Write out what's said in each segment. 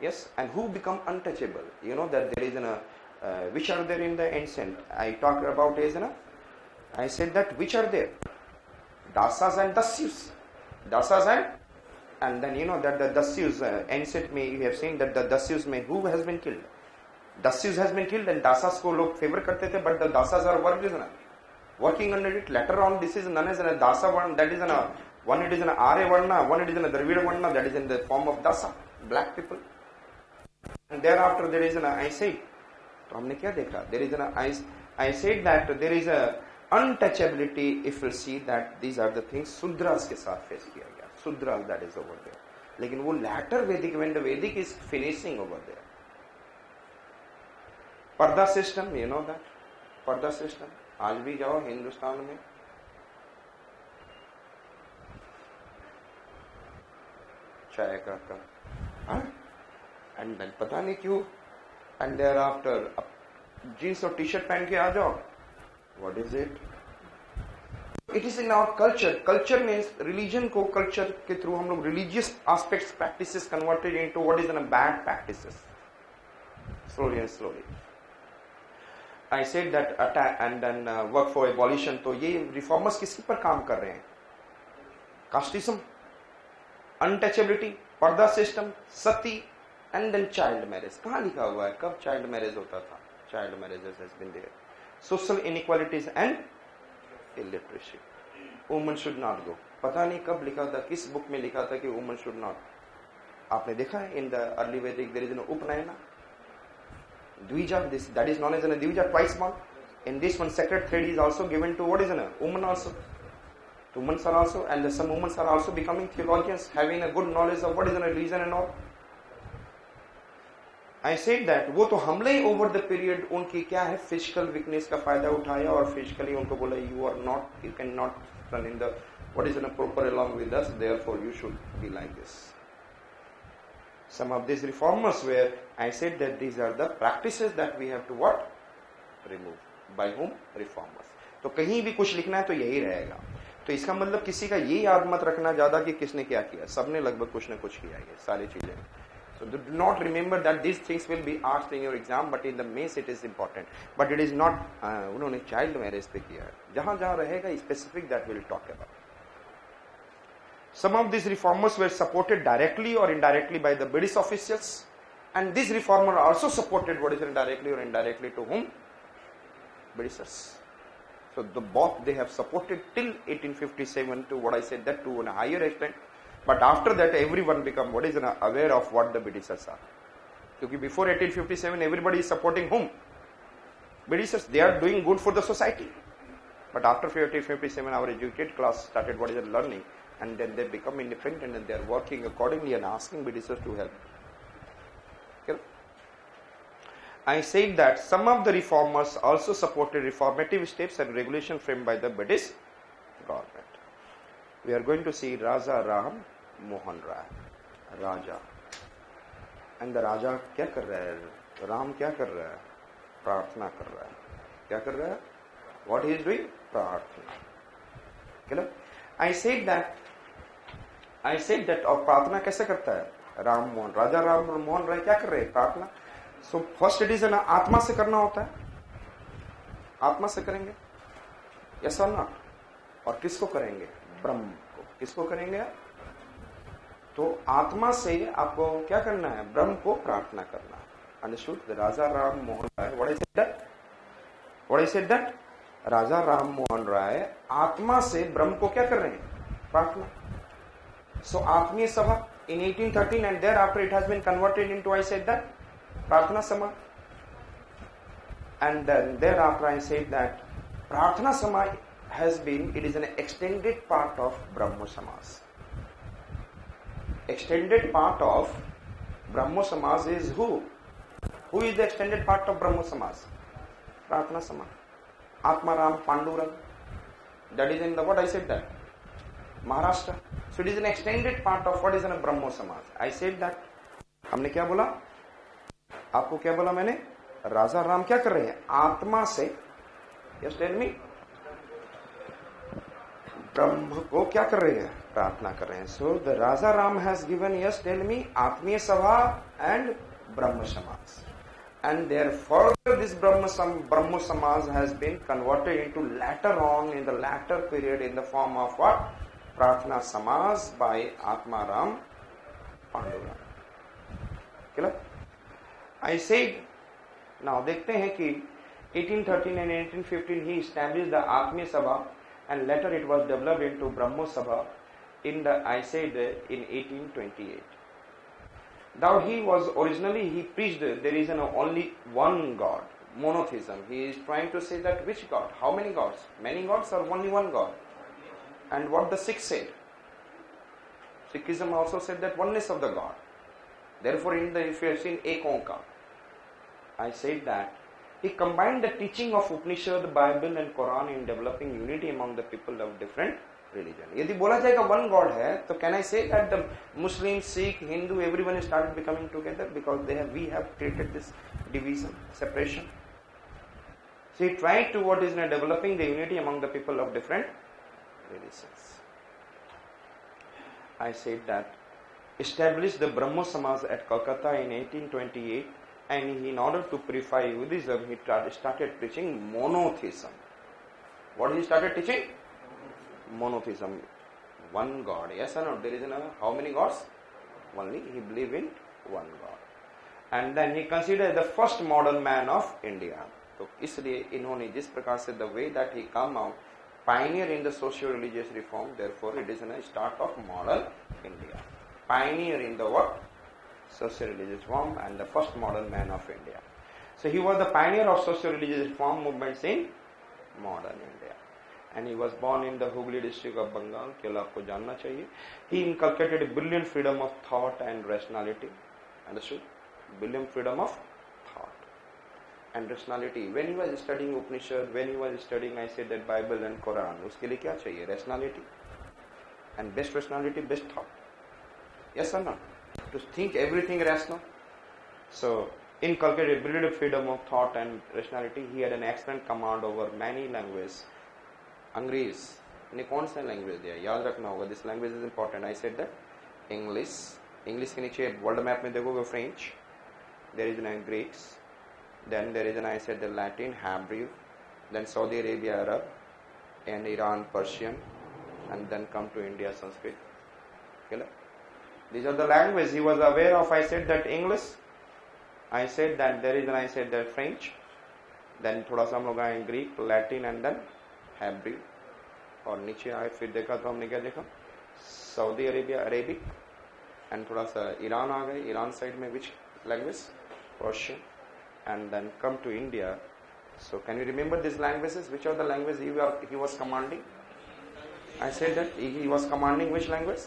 Yes, and who become untouchable? You know that there is which are there in the ancient? I talked about is I said that which are there? Dasas and Dasyus. Dasas and then you know that the Dasyus, ancient may you have seen that the Dasyus may who has been killed? Dasyus has been killed and Dasas ko log favor karte the, but the Dasas are working under it. Later on, this is known as a Dasa one, that is one it is an Arya Varna, one it is an Dravida Varna, that is in the form of Dasa, black people. And thereafter there is an I say, there is an I said that there is a untouchability if you see that these are the things Sudras के साथ face किया गया. Sudras that is over there. लेकिन वो latter Vedic, when the Vedic is finishing over there. पर्दा system, you know that? पर्दा system. आज भी जाओ हिंदुस्तान में चाय का कप एंड देन पता नहीं क्यों एंड देयर आफ्टर जीन्स और टी शर्ट पहन के आ जाओ. What is it? It is in our culture. Culture means religion को कल्चर के थ्रू हम लोग religious aspects practices converted into what is an bad practices slowly and slowly. I said that attack and then work for abolition. तो ये reformers किसी पर काम कर रहे हैं? Casteism, untouchability, purdah system, sati and then child marriage. कहाँ लिखा हुआ है कब चाइल्ड मैरिज होता था? Child marriages has been there. Social inequalities and illiteracy. Woman should not go. पता नहीं कब लिखा था, किस बुक में लिखा था कि वुमन शुड नॉट. आपने देखा है in the early Vedic there is no upanayana. Dvija, this that is known as a Dvija twice born. In this one, sacred thread is also given to what is a woman also. Women are also, and some women are also becoming theologians, having a good knowledge of what is a religion and all. I said that वो तो हमले over the period उनकी क्या है physical weakness का फायदा उठाया और physically उनको बोला you cannot run in the what is a proper along with us, therefore you should be like this. Some of these reformers where I said that these are the practices that we have to what? Remove. By whom? Reformers. तो कहीं भी कुछ लिखना है तो यही रहेगा. तो इसका मतलब किसी का ये याद मत रखना ज्यादा कि किसने क्या किया. सबने लगभग कुछ न कुछ किया है सारी चीजें. So do not remember that these things will be asked in your exam, but in the mains it is important. But it is not उन्होंने child marriage पे किया है. जहाँ जहाँ रहेगा specific that we will talk about. Some of these reformers were supported directly or indirectly by the British officials, and these reformers also supported what is directly or indirectly to whom? Britishers. So the both they have supported till 1857 to what I said that to a higher extent, but after that everyone become what is aware of what the Britishers are. Because before 1857 everybody is supporting whom? Britishers. They are doing good for the society, but after 1857 our educated class started what is learning. And then they become independent and they are working accordingly and asking Britishers to help. Okay. I said that some of the reformers also supported reformative steps and regulations framed by the British government. We are going to see Raja Ram Mohan Rai. Raja. And the Raja क्या कर रहा है? Ram क्या कर रहा है? प्रार्थना कर रहा है. क्या कर रहा है? What he is doing? प्रार्थना. Okay. I said that और प्रार्थना कैसे करता है? राजा राम मोहन राय क्या कर रहे हैं? प्रार्थना. सो फर्स्ट इट इज ना आत्मा से करना होता है. आत्मा से करेंगे यस और नॉट. और किसको करेंगे? ब्रह्म को. किसको करेंगे? तो आत्मा से आपको क्या करना है? ब्रह्म को प्रार्थना करना. Understood? Raja Ram Mohan Roy. What I said that Raja Ram Mohan Roy आत्मा से ब्रह्म को क्या कर रहे हैं? प्रार्थना. So Atmiya Sabha in 1813 and thereafter it has been converted into, I said that, Prarthana Sabha. And then thereafter I said that Prarthana Sabha has been, it is an extended part of Brahmo Samaj. Extended part of Brahmo Samaj is who? Who is the extended part of Brahmo Samaj? Prarthana Sabha. Atmaram Pandurang. That is in the, what I said that? Maharashtra. So it is an extended part of what is in a Brahmo Samaj. I said that. हमने क्या बोला? आपको क्या बोला मैंने? राजा राम क्या कर रहे हैं? आत्मा से. Yes, tell me. ब्रह्म को क्या कर रहे हैं, प्रार्थना कर रहे हैं. So the Raja Ram has given, yes tell me, Atmiya Sabha and ब्रह्म समाज. And therefore this Brahma Samaj has been converted into later on in the latter period in the form of what? Prarthana Samaj by Atma Ram Pandurang. Clear? I said, now देखते हैं कि 1813 and 1815 he established the Atmiya Sabha and later it was developed into Brahmo Sabha in the, I said, in 1828. Now he was originally, he preached there is only one God, monotheism. He is trying to say that which God, how many gods, many gods or only one God. And what the Sikhs said, Sikhism also said that oneness of the God. Therefore if you have seen Ek Onkar, I said that he combined the teaching of Upanishad, Bible and Quran in developing unity among the people of different religion. यदि बोला जाएगा one God है, तो can I say that the Muslim, Sikh, Hindu, everyone started becoming together because we have created this division, separation. So he tried to developing the unity among the people of different religions. I said that established the Brahmo Samaj at Calcutta in 1828, and in order to purify Buddhism, he started preaching monotheism. What he started teaching? Monotheism, one God. Yes or no? There is how many gods? Only he believed in one God. And then he considered the first modern man of India. तो इसलिए इन्होंने जिस प्रकार से the way that he come out, pioneer in the socio-religious reform, therefore it is a start of modern India. Pioneer in the what? Socio-religious reform and the first modern man of India. So he was the pioneer of socio-religious reform movements in modern India. And he was born in the Hooghly district of Bengal. केवल आपको जानना चाहिए. He inculcated a brilliant freedom of thought and rationality. Understood? Brilliant freedom of thought and rationality. When he was studying Upanishad, when he was studying, I said that Bible and Quran, उसके लिए क्या चाहिए? Rationality. And best rationality, best thought. Yes or no? To think everything rational. So, inculcated brilliant freedom of thought and rationality. He had an excellent command over many languages. अंग्रेज ने कौन सा language दिया, याद रखना होगा. This language is important. I said that English, English के नीचे वर्ल्ड मैप में देखोगे French, there is an Greeks, then there is an, I said the Latin, Hebrew, then Saudi Arabia Arab, and Iran Persian, and then come to India Sanskrit. Clear? These are the languages he was aware of. I said that English, I said that there is an, I said that French, then थोड़ा सा हम लोग आए Greek, Latin and then Hebrew, और नीचे आए फिर देखा तो हमने क्या देखा, सऊदी अरेबिया अरेबिक, एंड थोड़ा सा ईरान आ गए, ईरान साइड में which language, Persian, and then come to India. So can you remember this languages, which are the language he was commanding? I said that he was commanding which language?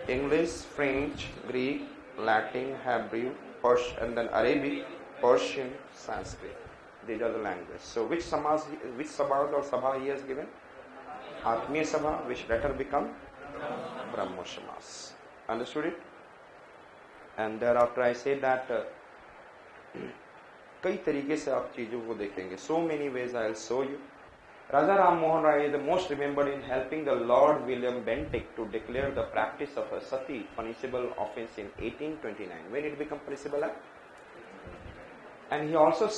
English, French, Greek, Latin, Hebrew, Persian, and then Arabic, Persian, Sanskrit. These are the languages. So which sabha or sabha he has given? Atmiya Sabha, which later become Brahmo Samaj. Understood it? And thereafter I say that कई तरीके से आप चीजों को देखेंगे. So many ways I will show you. Raja Ram Mohan Rai is the most remembered in helping the Lord William Bentinck to declare the practice of a sati punishable offence in 1829. When it became punishable? And he also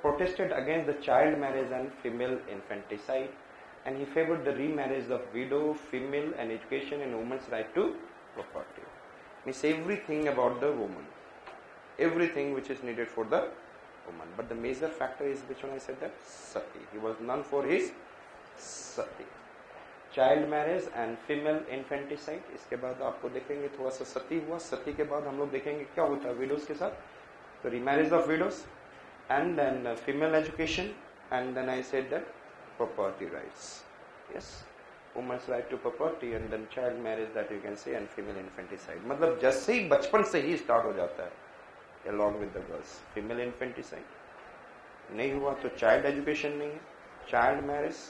protested against the child marriage and female infanticide, and he favored the remarriage of widow, female, and education and women's right to property. Means everything about the woman, everything which is needed for the woman. But the major factor is which one I said that? Sati. He was known for his sati. Child marriage and female infanticide. इसके बाद आपको देखेंगे थोड़ा सा सती हुआ. सती के बाद हम लोग देखेंगे क्या होता है widows के साथ. So remarriage of widows, and then female education, and then I said that property rights. Yes, woman's right to property, and then child marriage that you can say, and female infanticide. मतलब जैसे ही बचपन से ही start हो जाता है, along with the girls. Female infanticide नहीं हुआ तो child education नहीं है, child marriage,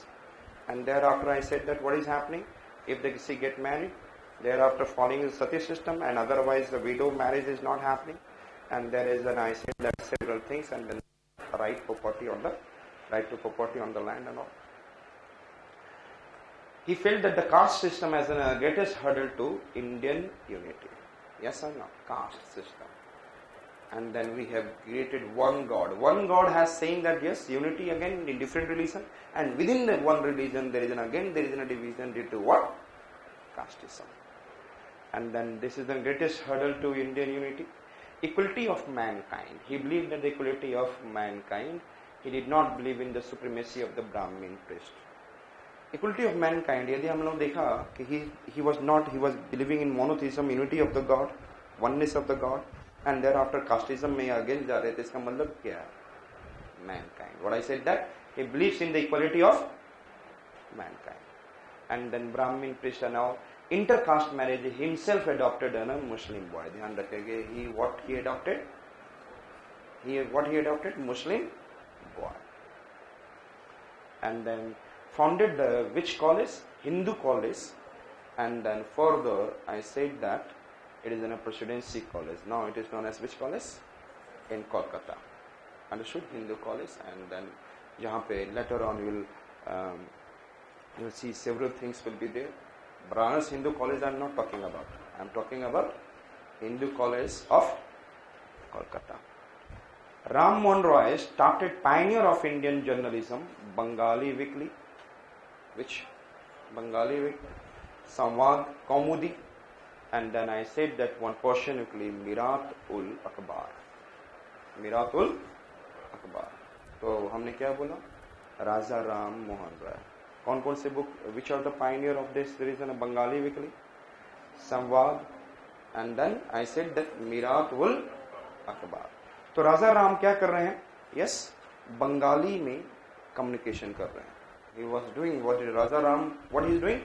and thereafter I said that what is happening if she get married, thereafter following the sati system, and otherwise the widow marriage is not happening, and there is an, I said that several things, and then right to property on the land and all. He felt that the caste system as the greatest hurdle to Indian unity. Yes or no? Caste system. And then we have created one God. One God has saying that yes, unity again in different religion, and within the one religion there is a division due to what? Casteism. And then this is the greatest hurdle to Indian unity. Equality of mankind. He believed in the equality of mankind. He did not believe in the supremacy of the Brahmin priest. Equality of mankind, यदि हम लोग देखा कि he was believing in monotheism, unity of the God, oneness of the God, and thereafter casteism में again जा रहे थे. इसका मतलब क्या है? Mankind. What I said that he believes in the equality of mankind. And then Brahmin priest and now intercaste marriage, himself adopted a Muslim boy. ध्यान रखेंगे. What he adopted? Muslim boy. And then founded which college? Hindu college. And then further I said that it is in a presidency college. Now it is known as which college? In Kolkata. Understood? Hindu college. And then यहाँ पे later on you will see several things will be there. Banaras Hindu college I am not talking about. I am talking about Hindu college of Kolkata. Ram Mohan Roy started pioneer of Indian journalism, Bengali Weekly, which Bengali Weekly, Samvad Kaumudi, and then I said that one Persian weekly, Mirat-ul-Akhbar. Mirat-ul-Akhbar. तो हमने क्या बोला? Raja Ram Mohan Roy. कौन से book? Which are the pioneer of this? There is a Bengali weekly, Samvad, and then I said that Mirat-ul-Akhbar. तो राजा राम क्या कर रहे हैं? यस, बंगाली में कम्युनिकेशन कर रहे हैं. He was doing what Raja Ram, what he is doing?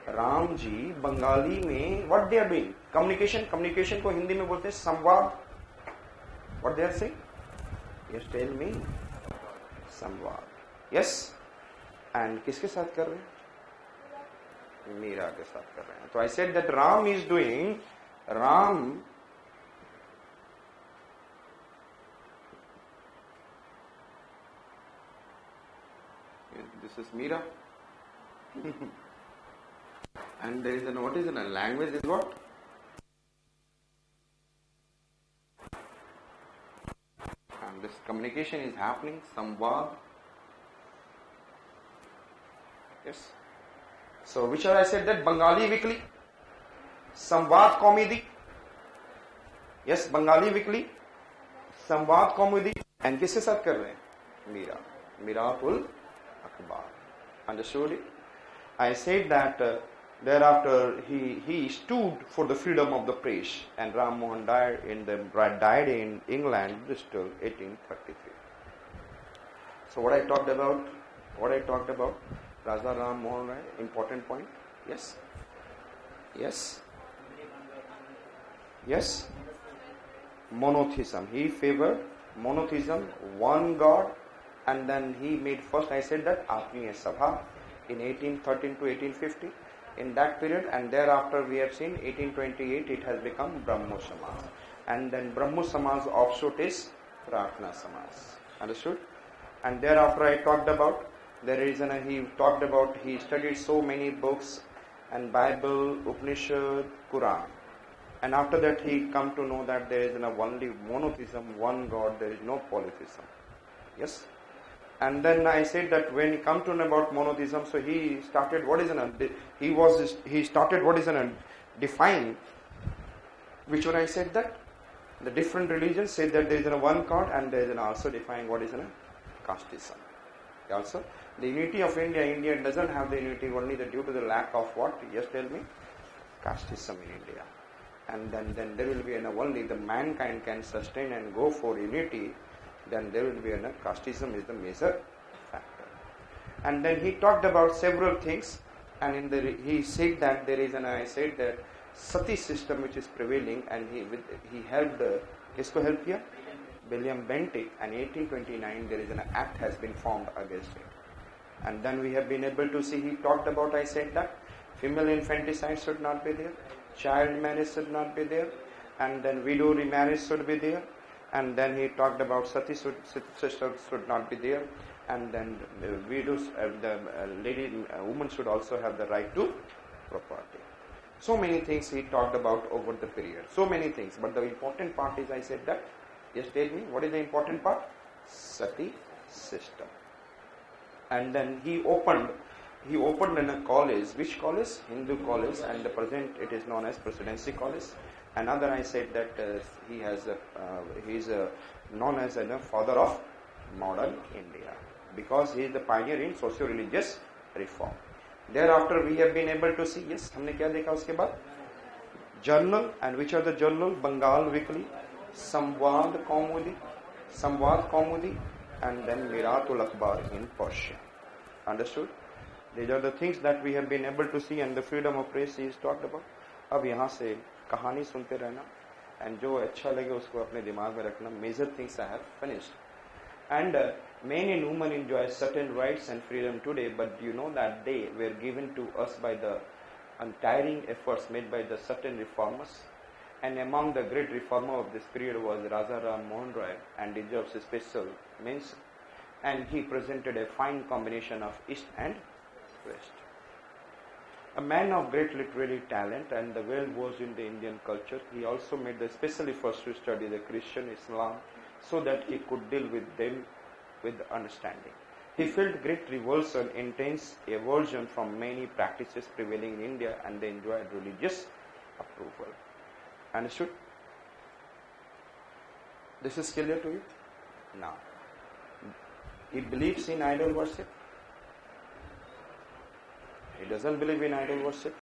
Ram ji Bengali में what they are doing? Communication को हिंदी में बोलते हैं संवाद. What they are saying? Yes, tell me. संवाद. Yes. And किसके साथ कर रहे हैं? मीरा के साथ कर रहे हैं. तो I said that Ram is doing This is Meera. And there is what is in a language is what? And this communication is happening, Samvad. Yes. So which are I said that Bengali weekly, Samvad Kaumudi. Yes, Bengali weekly, Samvad Kaumudi. And किसके साथ कर रहे हैं? Meera. Mirat-ul-Akhbar. Understood it? I said that thereafter he stood for the freedom of the press, and Ram Mohan died in England, Bristol, 1833. So what I talked about, Raja Ram Mohan Roy, important point. Yes. Monotheism. He favored monotheism, one God, and then he made first, I said that, Atmiya Sabha in 1813 to 1850. In that period, and thereafter we have seen 1828 it has become Brahmo Samaj. And then Brahmo Samaj offshoot is Pratna Samaj. Understood? And thereafter I talked about, he studied so many books and Bible, Upanishad, Quran. And after that he come to know that there is only monotheism, one God, there is no polytheism. Yes? And then I said that when he come to know about monotheism, so he started define, which one I said that the different religions say that there is one God, and there is also define what is casteism. Also, the unity of India doesn't have the unity only due to the lack of what? Yes, tell me, casteism in India. And then there will be only the mankind can sustain and go for unity. Then there will be casteism is the major factor. And then he talked about several things, and he said that there is I said that sati system which is prevailing, and he helped kisko help here? William Bentinck, and 1829 there is an act has been formed against it. And then we have been able to see, he talked about, I said that female infanticide should not be there, child marriage should not be there, and then widow remarriage should be there. And then he talked about sati system should not be there, and then widows, women should also have the right to property. So many things he talked about over the period. So many things. But the important part is, I said that, just tell me, what is the important part? Sati system. And then he opened in a college. Which college? Hindu college, and the present it is known as Presidency College. Another, I said that he is known as the father of modern India, because he is the pioneer in socio-religious reform. Thereafter we have been able to see, yes, हमने क्या देखा उसके बाद? Journal, and which are the journal? Bengal Weekly, Samvad Kaumudi, and then Miratul Akhbar in Persian. Understood? These are the things that we have been able to see, and the freedom of press is talked about. अब यहाँ से कहानी सुनते रहना, and जो अच्छा लगे उसको अपने दिमाग में रखना. Major things I have finished. And men and women enjoy certain rights and freedom today, but you know that they were given to us by the untiring efforts made by the certain reformers. And among the great reformer of this period was Raja Ram Mohan Roy, and deserves a special mention. And he presented a fine combination of East and West. A man of great literary talent and well versed in the Indian culture, he also made the special efforts to study the Christian Islam, so that he could deal with them with understanding. He felt great revulsion, intense aversion from many practices prevailing in India, and they enjoyed religious approval. Understood? This is clear to you? Now, he believes in idol worship. He doesn't believe in idol worship.